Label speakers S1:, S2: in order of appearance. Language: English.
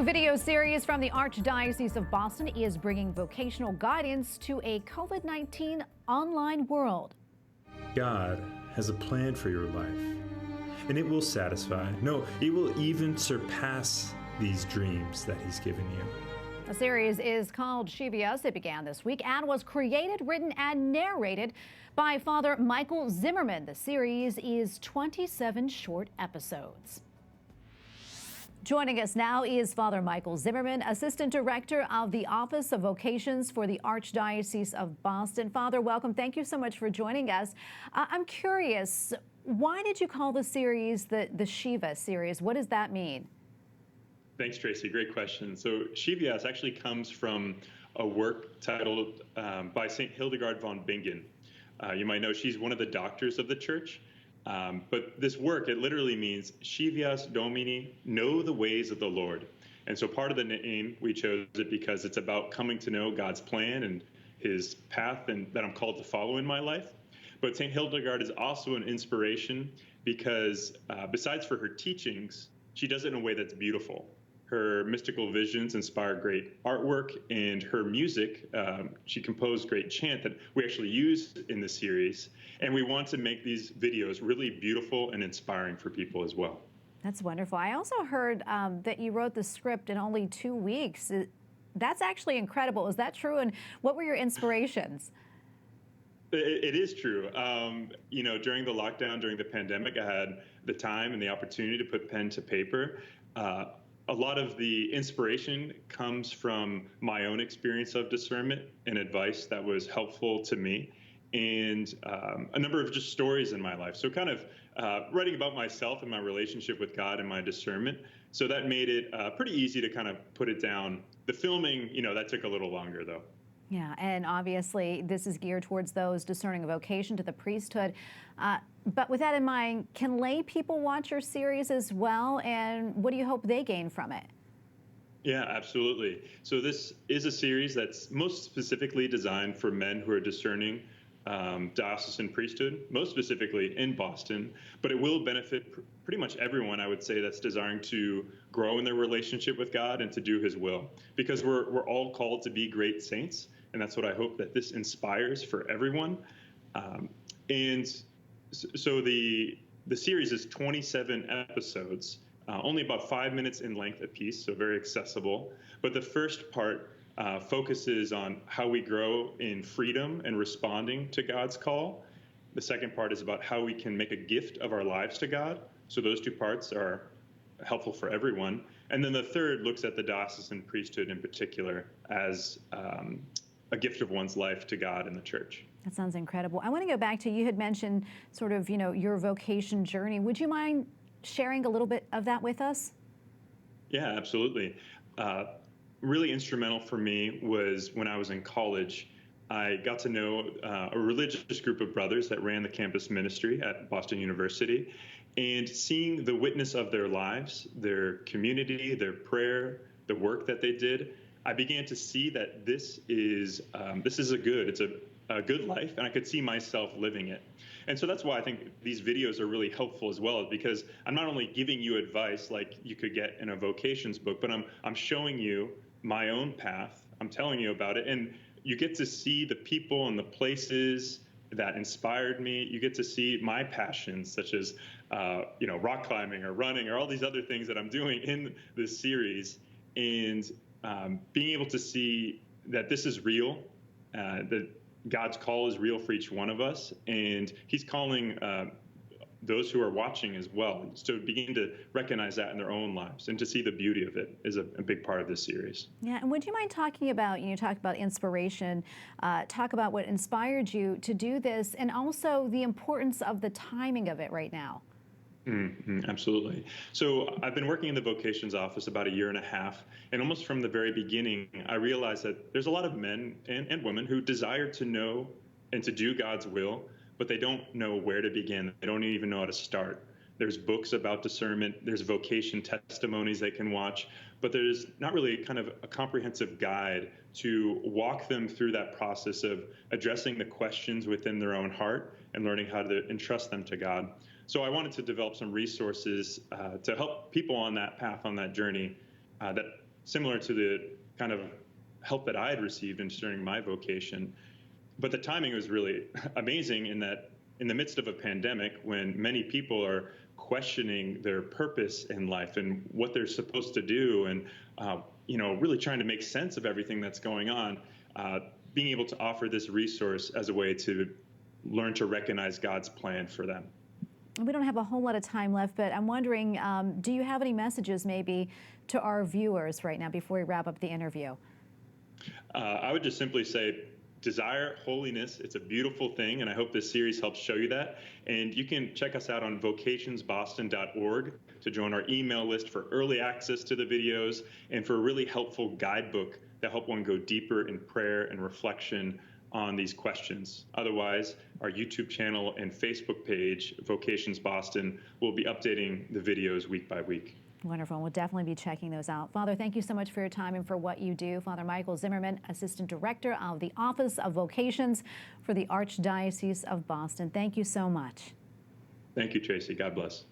S1: new video series from the Archdiocese of Boston is bringing vocational guidance to a COVID-19 online world.
S2: God has a plan for your life, and it will satisfy. No, it will even surpass these dreams that He's given you.
S1: The series is called Scivias. It began this week and was created, written, and narrated by Father Michael Zimmerman. The series is 27 short episodes. Joining us now is Father Michael Zimmerman, Assistant Director of the Office of Vocations for the Archdiocese of Boston. Father, welcome. Thank you so much for joining us. I'm curious, why did you call the series the Shiva series? What does that mean?
S3: Thanks, Tracy. Great question. So Scivias actually comes from a work titled by St. Hildegard von Bingen. You might know she's one of the doctors of the church. But this work, it literally means Scivias Domini, know the ways of the Lord. And so part of the name, we chose it because it's about coming to know God's plan and His path and that I'm called to follow in my life. But St. Hildegard is also an inspiration because besides for her teachings, she does it in a way that's beautiful. Her mystical visions inspire great artwork, and her music, she composed great chant that we actually use in the series. And we want to make these videos really beautiful and inspiring for people as well.
S1: That's wonderful. I also heard that you wrote the script in only 2 weeks. That's actually incredible. Is that true? And what were your inspirations?
S3: It is true. During the lockdown, during the pandemic, I had the time and the opportunity to put pen to paper. A lot of the inspiration comes from my own experience of discernment and advice that was helpful to me, and a number of just stories in my life. So kind of writing about myself and my relationship with God and my discernment. So that made it pretty easy to kind of put it down. The filming, that took a little longer though.
S1: Yeah, and obviously this is geared towards those discerning a vocation to the priesthood. But with that in mind, can lay people watch your series as well? And what do you hope they gain from it?
S3: Yeah, absolutely. So this is a series that's most specifically designed for men who are discerning diocesan priesthood, most specifically in Boston, but it will benefit pretty much everyone, I would say, that's desiring to grow in their relationship with God and to do His will, because we're all called to be great saints, and that's what I hope that this inspires for everyone. So the series is 27 episodes, only about 5 minutes in length apiece, so very accessible. But the first part focuses on how we grow in freedom and responding to God's call. The second part is about how we can make a gift of our lives to God. So those two parts are helpful for everyone. And then the third looks at the diocesan priesthood in particular as a gift of one's life to God and the church.
S1: That sounds incredible. I want to go back to, you had mentioned sort of, your vocation journey. Would you mind sharing a little bit of that with us?
S3: Yeah, absolutely. Really instrumental for me was when I was in college. I got to know a religious group of brothers that ran the campus ministry at Boston University, and seeing the witness of their lives, their community, their prayer, the work that they did, I began to see that this is a good life, and I could see myself living it. And so that's why I think these videos are really helpful as well, because I'm not only giving you advice like you could get in a vocations book, but I'm showing you my own path. I'm telling you about it, and you get to see the people and the places that inspired me. You get to see my passions, such as rock climbing or running or all these other things that I'm doing in this series, and being able to see that this is real, that God's call is real for each one of us, and He's calling those who are watching as well. So begin to recognize that in their own lives, and to see the beauty of it is a big part of this series.
S1: Yeah, and would you mind talking about, you talked about inspiration, talk about what inspired you to do this, and also the importance of the timing of it right now?
S3: Absolutely. So I've been working in the vocations office about 1.5 years, and almost from the very beginning, I realized that there's a lot of men and women who desire to know and to do God's will, but they don't know where to begin. They don't even know how to start. There's books about discernment, there's vocation testimonies they can watch, but there's not really kind of a comprehensive guide to walk them through that process of addressing the questions within their own heart and learning how to entrust them to God. So I wanted to develop some resources to help people on that path, on that journey, that similar to the kind of help that I had received in discerning my vocation. But the timing was really amazing in that in the midst of a pandemic, when many people are questioning their purpose in life and what they're supposed to do, and really trying to make sense of everything that's going on, being able to offer this resource as a way to learn to recognize God's plan for them.
S1: We don't have a whole lot of time left, but I'm wondering, do you have any messages maybe to our viewers right now before we wrap up the interview?
S3: I would just simply say, desire holiness. It's a beautiful thing, and I hope this series helps show you that. And you can check us out on vocationsboston.org to join our email list for early access to the videos and for a really helpful guidebook that help one go deeper in prayer and reflection on these questions. Otherwise, our YouTube channel and Facebook page, Vocations Boston, will be updating the videos week by week.
S1: Wonderful. We'll definitely be checking those out. Father, thank you so much for your time and for what you do. Father Michael Zimmerman, Assistant Director of the Office of Vocations for the Archdiocese of Boston. Thank you so much.
S3: Thank you, Tracy. God bless.